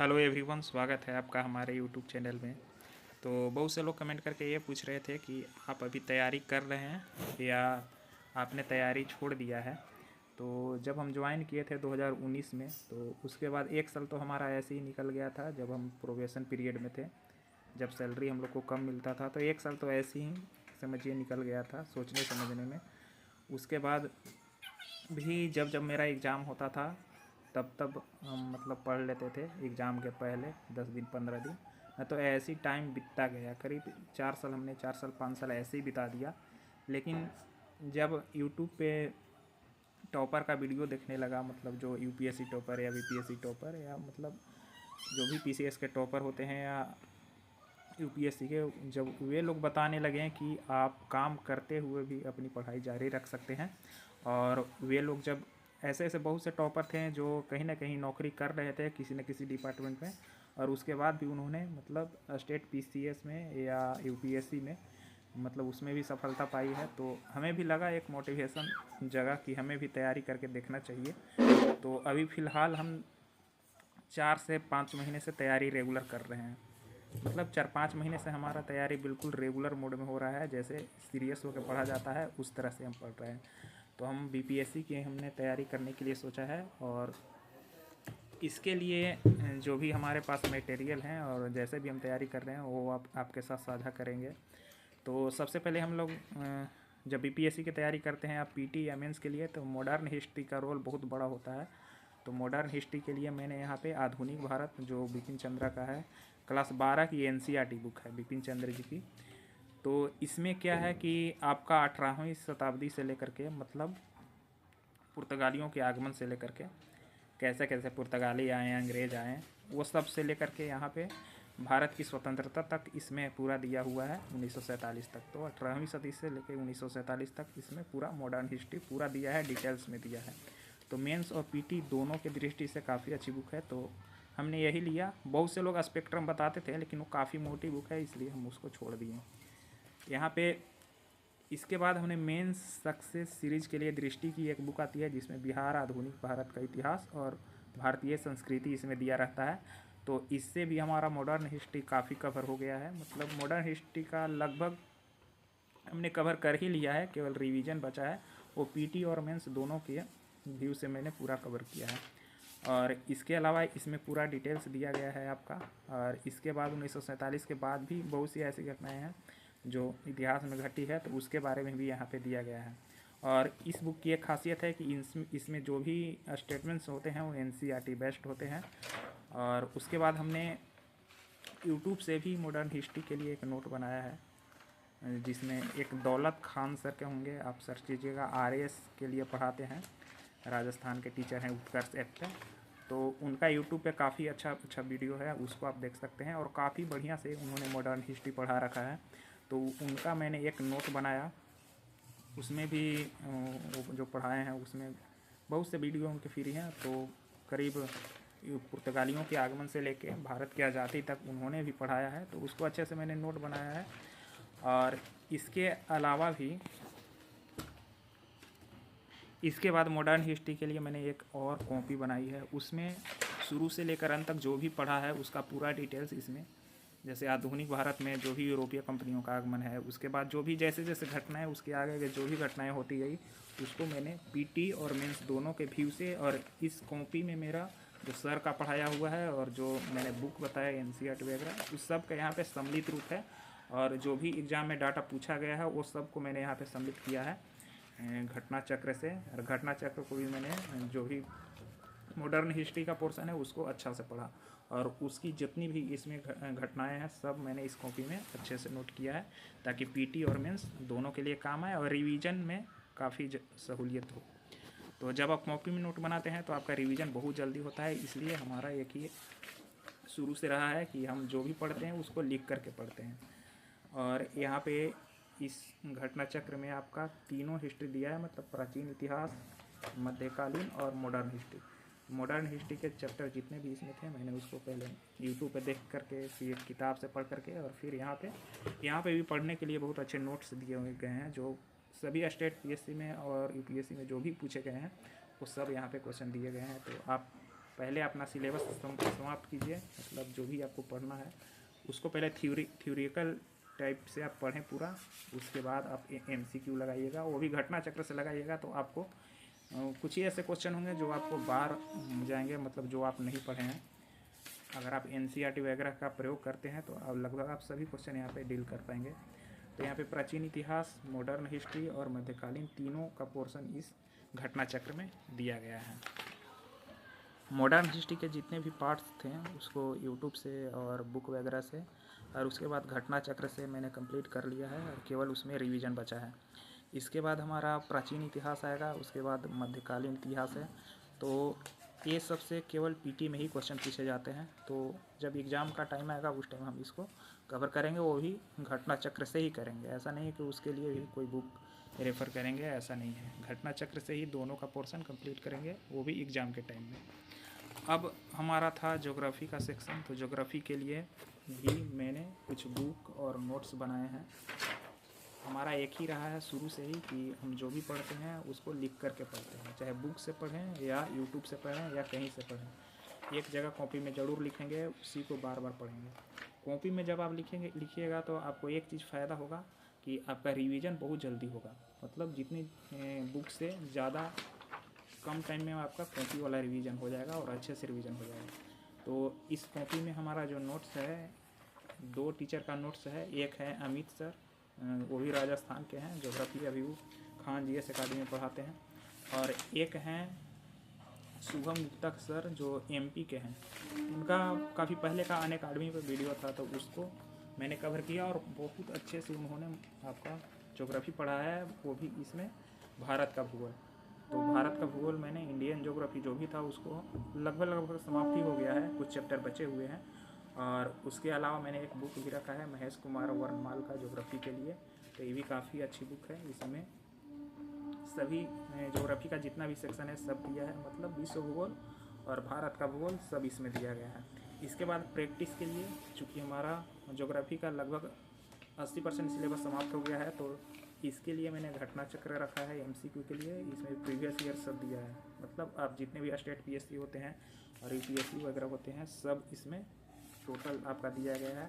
Hello everyone, स्वागत है आपका हमारे यूट्यूब चैनल में। तो बहुत से लोग कमेंट करके ये पूछ रहे थे कि आप अभी तैयारी कर रहे हैं या आपने तैयारी छोड़ दिया है। तो जब हम ज्वाइन किए थे 2019 में, तो उसके बाद एक साल तो हमारा ऐसे ही निकल गया था। जब हम प्रोबेशन पीरियड में थे, जब सैलरी हम लोग को कम मिलता था, तो एक साल तो ऐसे ही समझिए निकल गया था सोचने समझने में। उसके बाद भी जब जब मेरा एग्ज़ाम होता था, तब तब हम मतलब पढ़ लेते थे एग्ज़ाम के पहले 10 दिन 15 दिन। तो ऐसे ही टाइम बीतता गया, करीब 4 साल, हमने 4 साल 5 साल ऐसे ही बिता दिया। लेकिन जब यूट्यूब पे टॉपर का वीडियो देखने लगा, मतलब जो यूपीएससी टॉपर या बीपीएससी टॉपर या मतलब जो भी पीसीएस के टॉपर होते हैं या यूपीएससी के, जब वे लोग बताने लगे कि आप काम करते हुए भी अपनी पढ़ाई जारी रख सकते हैं। और वे लोग जब ऐसे ऐसे बहुत से टॉपर थे जो कहीं ना कहीं नौकरी कर रहे थे किसी न किसी डिपार्टमेंट में, और उसके बाद भी उन्होंने मतलब स्टेट पीसीएस में या यूपीएससी में मतलब उसमें भी सफलता पाई है। तो हमें भी लगा एक मोटिवेशन जगह कि हमें भी तैयारी करके देखना चाहिए। तो अभी फ़िलहाल हम 4 से 5 महीने से तैयारी रेगुलर कर रहे हैं। मतलब 4-5 महीने से हमारा तैयारी बिल्कुल रेगुलर मोड में हो रहा है, जैसे सीरियस होकर पढ़ा जाता है उस तरह से हम पढ़ रहे हैं। तो हम बीपीएससी की हमने तैयारी करने के लिए सोचा है, और इसके लिए जो भी हमारे पास मटेरियल हैं और जैसे भी हम तैयारी कर रहे हैं वो आपके साथ साझा करेंगे। तो सबसे पहले हम लोग जब बीपीएससी की तैयारी करते हैं आप पीटी या मेंस के लिए, तो मॉडर्न हिस्ट्री का रोल बहुत बड़ा होता है। तो मॉडर्न हिस्ट्री के लिए मैंने यहाँ पे आधुनिक भारत जो बिपिन चंद्रा का है, क्लास 12 की एनसीईआरटी बुक है बिपिन चंद्र जी की। तो इसमें क्या है कि आपका 18वीं शताब्दी से लेकर के मतलब पुर्तगालियों के आगमन से लेकर के कैसे कैसे पुर्तगाली आए, अंग्रेज़ आए, वो सब से लेकर के यहाँ पे भारत की स्वतंत्रता तक इसमें पूरा दिया हुआ है 1947 तक। तो 18वीं सदी से लेकर 1947 तक इसमें पूरा मॉडर्न हिस्ट्री पूरा दिया है, डिटेल्स में दिया है। तो मेंस और पीटी दोनों के दृष्टि से काफ़ी अच्छी बुक है, तो हमने यही लिया। बहुत से लोग स्पेक्ट्रम बताते थे, लेकिन वो काफ़ी मोटी बुक है, इसलिए हम उसको छोड़ दिए यहाँ पे। इसके बाद हमने मेंस सक्सेस सीरीज के लिए दृष्टि की एक बुक आती है, जिसमें बिहार, आधुनिक भारत का इतिहास और भारतीय संस्कृति इसमें दिया रहता है। तो इससे भी हमारा मॉडर्न हिस्ट्री काफ़ी कवर हो गया है। मतलब मॉडर्न हिस्ट्री का लगभग हमने कवर कर ही लिया है, केवल रिवीजन बचा है। वो पीटी और मेंस दोनों के व्यू से मैंने पूरा कवर किया है। और इसके अलावा इसमें पूरा डिटेल्स दिया गया है आपका। और इसके बाद 1947 के बाद भी बहुत सी ऐसी घटनाएं हैं जो इतिहास में घटी है, तो उसके बारे में भी यहाँ पे दिया गया है। और इस बुक की एक खासियत है कि इसमें जो भी स्टेटमेंट्स होते हैं वो एनसीईआरटी बेस्ड होते हैं। और उसके बाद हमने यूट्यूब से भी मॉडर्न हिस्ट्री के लिए एक नोट बनाया है, जिसमें एक दौलत खान सर के होंगे, आप सर्च कीजिएगा, आरएएस के लिए पढ़ाते हैं, राजस्थान के टीचर हैं, उत्कर्ष ऐप पे। तो उनका यूट्यूब पे काफ़ी अच्छा वीडियो है, उसको आप देख सकते हैं। और काफ़ी बढ़िया से उन्होंने मॉडर्न हिस्ट्री पढ़ा रखा है। तो उनका मैंने एक नोट बनाया, उसमें भी वो जो पढ़ाए हैं उसमें बहुत से वीडियो उनके फ्री हैं। तो करीब पुर्तगालियों के आगमन से लेके भारत की आज़ादी तक उन्होंने भी पढ़ाया है, तो उसको अच्छे से मैंने नोट बनाया है। और इसके अलावा भी इसके बाद मॉडर्न हिस्ट्री के लिए मैंने एक और कॉपी बनाई है, उसमें शुरू से लेकर अंत तक जो भी पढ़ा है उसका पूरा डिटेल्स इसमें, जैसे आधुनिक भारत में जो भी यूरोपीय कंपनियों का आगमन है, उसके बाद जो भी जैसे जैसे घटनाएं उसके आगे जो भी घटनाएं होती गई, उसको मैंने पीटी और मेंस दोनों के व्यू से, और इस कॉपी में मेरा जो सर का पढ़ाया हुआ है और जो मैंने बुक बताया एनसीईआरटी वगैरह, उस सब का यहाँ पे सम्मिलित रूप है। और जो भी एग्ज़ाम में डाटा पूछा गया है वो सब को मैंने यहाँ पे सम्मिलित किया है घटना चक्र से। और घटना चक्र को भी मैंने जो भी मॉडर्न हिस्ट्री का पोर्शन है उसको अच्छा से पढ़ा, और उसकी जितनी भी इसमें घटनाएं हैं सब मैंने इस कॉपी में अच्छे से नोट किया है, ताकि पीटी और मेंस दोनों के लिए काम आए और रिवीजन में काफ़ी सहूलियत हो। तो जब आप कॉपी में नोट बनाते हैं तो आपका रिवीजन बहुत जल्दी होता है, इसलिए हमारा एक ही शुरू से रहा है कि हम जो भी पढ़ते हैं उसको लिख करके पढ़ते हैं। और यहाँ पे इस घटना चक्र में आपका तीनों हिस्ट्री दिया है, मतलब प्राचीन इतिहास, मध्यकालीन और मॉडर्न हिस्ट्री। मॉडर्न हिस्ट्री के चैप्टर जितने भी इसमें थे मैंने उसको पहले यूट्यूब पे देख करके, फिर किताब से पढ़ करके, और फिर यहाँ पे भी पढ़ने के लिए बहुत अच्छे नोट्स दिए हुए गए हैं, जो सभी स्टेट पीएससी में और यूपीएससी में जो भी पूछे गए हैं वो सब यहाँ पे क्वेश्चन दिए गए हैं। तो आप पहले अपना सिलेबस समाप्त कीजिए, मतलब जो भी आपको पढ़ना है उसको पहले थ्योरिकल टाइप से आप पढ़ें पूरा, उसके बाद आप MCQ लगाइएगा, वो भी घटना चक्र से लगाइएगा। तो आपको कुछ ही ऐसे क्वेश्चन होंगे जो आपको बार जाएंगे, मतलब जो आप नहीं पढ़े हैं। अगर आप NCERT वगैरह का प्रयोग करते हैं तो आप लगभग आप सभी क्वेश्चन यहाँ पे डील कर पाएंगे। तो यहाँ पे प्राचीन इतिहास, मॉडर्न हिस्ट्री और मध्यकालीन तीनों का पोर्शन इस घटना चक्र में दिया गया है। मॉडर्न हिस्ट्री के जितने भी पार्ट्स थे उसको यूट्यूब से और बुक वगैरह से, और उसके बाद घटना चक्र से मैंने कंप्लीट कर लिया है और केवल उसमें रिवीजन बचा है। इसके बाद हमारा प्राचीन इतिहास आएगा, उसके बाद मध्यकालीन इतिहास है। तो ये सबसे केवल PT में ही क्वेश्चन पूछे जाते हैं। तो जब एग्ज़ाम का टाइम आएगा उस टाइम हम इसको कवर करेंगे, वो भी घटना चक्र से ही करेंगे। ऐसा नहीं है कि उसके लिए भी कोई बुक रेफ़र करेंगे, ऐसा नहीं है। घटना चक्र से ही दोनों का पोर्शन कंप्लीट करेंगे, वो भी एग्ज़ाम के टाइम में। अब हमारा था ज्योग्राफी का सेक्शन, तो ज्योग्राफी के लिए भी मैंने कुछ बुक और नोट्स बनाए हैं। हमारा एक ही रहा है शुरू से ही कि हम जो भी पढ़ते हैं उसको लिख करके पढ़ते हैं, चाहे बुक से पढ़ें या यूट्यूब से पढ़ें या कहीं से पढ़ें। एक जगह कॉपी में ज़रूर लिखेंगे, उसी को बार बार पढ़ेंगे। कॉपी में जब आप लिखिएगा तो आपको एक चीज़ फ़ायदा होगा कि आपका रिवीजन बहुत जल्दी होगा, मतलब जितनी बुक से ज़्यादा कम टाइम में आपका कॉपी वाला रिवीजन हो जाएगा और अच्छे से रिवीजन हो जाएगा। तो इस कॉपी में हमारा जो नोट्स है, 2 टीचर का नोट्स है। एक है अमित सर, वो भी राजस्थान के हैं, ज्योग्राफी अभी वो खान GS अकादमी में पढ़ाते हैं। और एक हैं शुभम गुप्ता सर जो MP के हैं। उनका काफ़ी पहले का अनअकैडमी पर वीडियो था, तो उसको मैंने कवर किया और बहुत अच्छे से उन्होंने आपका ज्योग्राफी पढ़ाया है, वो भी इसमें भारत का भूगोल। तो भारत का भूगोल मैंने इंडियन ज्योग्राफी जो भी था उसको लगभग समाप्ति हो गया है, कुछ चैप्टर बचे हुए हैं। और उसके अलावा मैंने एक बुक भी रखा है महेश कुमार वर्णमाल का ज्योग्राफी के लिए, तो ये भी काफ़ी अच्छी बुक है। इसमें सभी ज्योग्राफी का जितना भी सेक्शन है सब दिया है, मतलब विश्व भूगोल और भारत का भूगोल सब इसमें दिया गया है। इसके बाद प्रैक्टिस के लिए, चूँकि हमारा ज्योग्राफी का लगभग 80% सिलेबस समाप्त हो गया है, तो इसके लिए मैंने घटना चक्र रखा है MCQ के लिए। इसमें प्रीवियस ईयर सब दिया है, मतलब आप जितने भी स्टेट PSC होते हैं और UPSC वगैरह होते हैं सब इसमें टोटल आपका दिया गया है,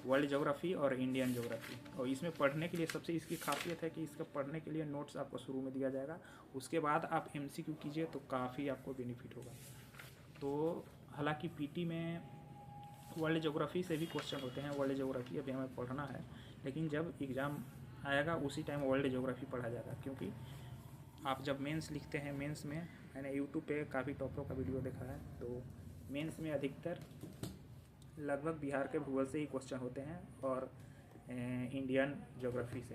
वर्ल्ड ज्योग्राफी और इंडियन ज्योग्राफी। और इसमें पढ़ने के लिए सबसे इसकी खासियत है कि इसका पढ़ने के लिए नोट्स आपको शुरू में दिया जाएगा, उसके बाद आप MCQ कीजिए तो काफ़ी आपको बेनिफिट होगा। तो हालांकि PT में वर्ल्ड ज्योग्राफी से भी क्वेश्चन होते हैं, वर्ल्ड ज्योग्राफी अभी हमें पढ़ना है, लेकिन जब एग्ज़ाम आएगा उसी टाइम वर्ल्ड ज्योग्राफी पढ़ा जाएगा। क्योंकि आप जब मेंस लिखते हैं, मेंस में मैंने यूट्यूब पे काफ़ी टॉपरों का वीडियो देखा है, तो मेंस में अधिकतर लगभग बिहार के भूगोल से ही क्वेश्चन होते हैं और इंडियन ज्योग्राफी से।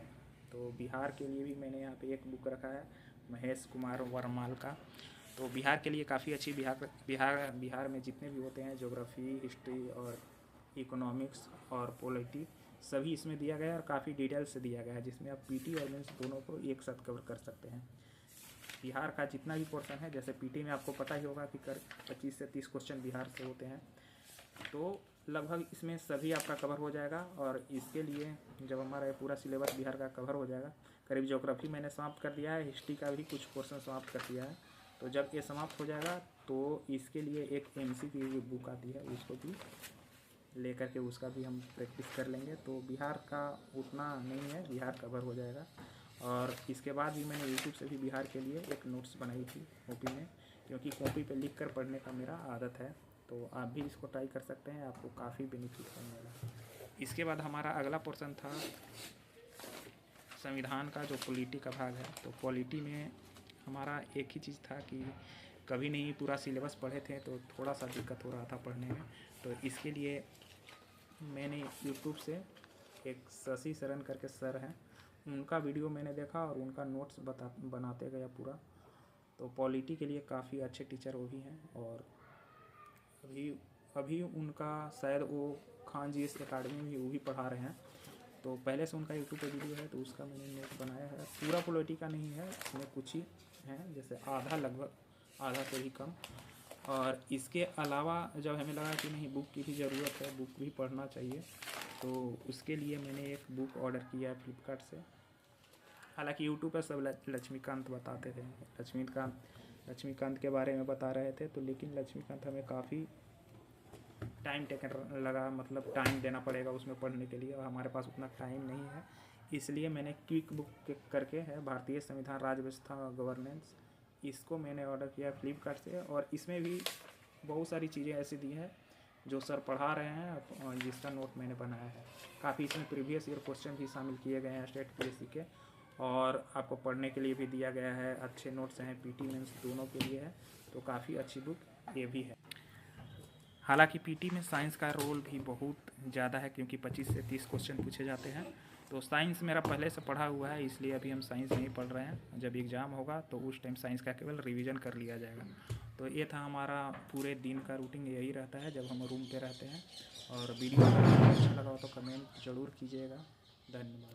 तो बिहार के लिए भी मैंने यहाँ पे एक बुक रखा है महेश कुमार वर्णमाल का। तो बिहार के लिए काफ़ी अच्छी, बिहार में जितने भी होते हैं ज्योग्राफी, हिस्ट्री और इकोनॉमिक्स और पॉलिटी सभी इसमें दिया गया है और काफ़ी डिटेल से दिया गया है, जिसमें आप PT और मेंस दोनों को एक साथ कवर कर सकते हैं। बिहार का जितना भी पोर्शन है, जैसे PT में आपको पता ही होगा कि 25 से 30 क्वेश्चन बिहार से होते हैं, तो लगभग इसमें सभी आपका कवर हो जाएगा। और इसके लिए जब हमारा ये पूरा सिलेबस बिहार का कवर हो जाएगा, करीब ज्योग्राफी मैंने समाप्त कर दिया है, हिस्ट्री का भी कुछ पोर्शन समाप्त कर दिया है, तो जब ये समाप्त हो जाएगा तो इसके लिए एक MCQ बुक आती है, उसको भी लेकर के उसका भी हम प्रैक्टिस कर लेंगे। तो बिहार का उतना नहीं है, बिहार कवर हो जाएगा। और इसके बाद भी मैंने यूट्यूब से भी बिहार के लिए एक नोट्स बनाई थी कॉपी में, क्योंकि कॉपी पे लिख कर पढ़ने का मेरा आदत है, तो आप भी इसको ट्राई कर सकते हैं, आपको काफ़ी बेनिफिट होने वाला। इसके बाद हमारा अगला पोर्शन था संविधान का, जो पॉलिटी का भाग है। तो पॉलिटी में हमारा एक ही चीज़ था कि कभी नहीं पूरा सिलेबस पढ़े थे, तो थोड़ा सा दिक्कत हो रहा था पढ़ने में। तो इसके लिए मैंने यूट्यूब से एक शशि शरण करके सर हैं, उनका वीडियो मैंने देखा और उनका नोट्स बनाते गया पूरा। तो पॉलिटी के लिए काफ़ी अच्छे टीचर वो भी हैं, और अभी उनका शायद वो खान GS अकाडमी में वो भी पढ़ा रहे हैं। तो पहले से उनका यूट्यूब पे वीडियो है, तो उसका मैंने नोट बनाया है। पूरा पॉलिटी का नहीं है, इसमें कुछ ही हैं, जैसे आधा, लगभग आधा से भी कम। और इसके अलावा जब हमें लगा कि नहीं बुक की भी ज़रूरत है, बुक भी पढ़ना चाहिए, तो उसके लिए मैंने एक बुक ऑर्डर किया है फ्लिपकार्ट से। हालांकि यूट्यूब पर सब लक्ष्मीकांत बताते थे, लक्ष्मीकांत लक्ष्मीकांत के बारे में बता रहे थे, तो लेकिन लक्ष्मीकांत हमें काफ़ी टाइम टेकन लगा, मतलब टाइम देना पड़ेगा उसमें पढ़ने के लिए, और हमारे पास उतना टाइम नहीं है। इसलिए मैंने क्विक बुक करके है भारतीय संविधान राज्य व्यवस्था और गवर्नेंस, इसको मैंने ऑर्डर किया फ्लिपकार्ट से। और इसमें भी बहुत सारी चीज़ें ऐसी दी हैं जो सर पढ़ा रहे हैं और जिसका नोट मैंने बनाया है। काफ़ी इसमें प्रीवियस ईयर क्वेश्चन भी शामिल किए गए हैं स्टेट पीएससी के, और आपको पढ़ने के लिए भी दिया गया है। अच्छे नोट्स हैं, पीटी मेंस दोनों के लिए है, तो काफ़ी अच्छी बुक ये भी है। हालांकि पीटी में साइंस का रोल भी बहुत ज़्यादा है, क्योंकि 25 से 30 क्वेश्चन पूछे जाते हैं। तो साइंस मेरा पहले से पढ़ा हुआ है, इसलिए अभी हम साइंस नहीं पढ़ रहे हैं। जब एग्ज़ाम होगा तो उस टाइम साइंस का केवल रिवीजन कर लिया जाएगा। तो ये था हमारा पूरे दिन का रूटीन, यही रहता है जब हम रूम पे रहते हैं। और वीडियो अगर आपको अच्छा लगा हो तो कमेंट ज़रूर कीजिएगा। धन्यवाद।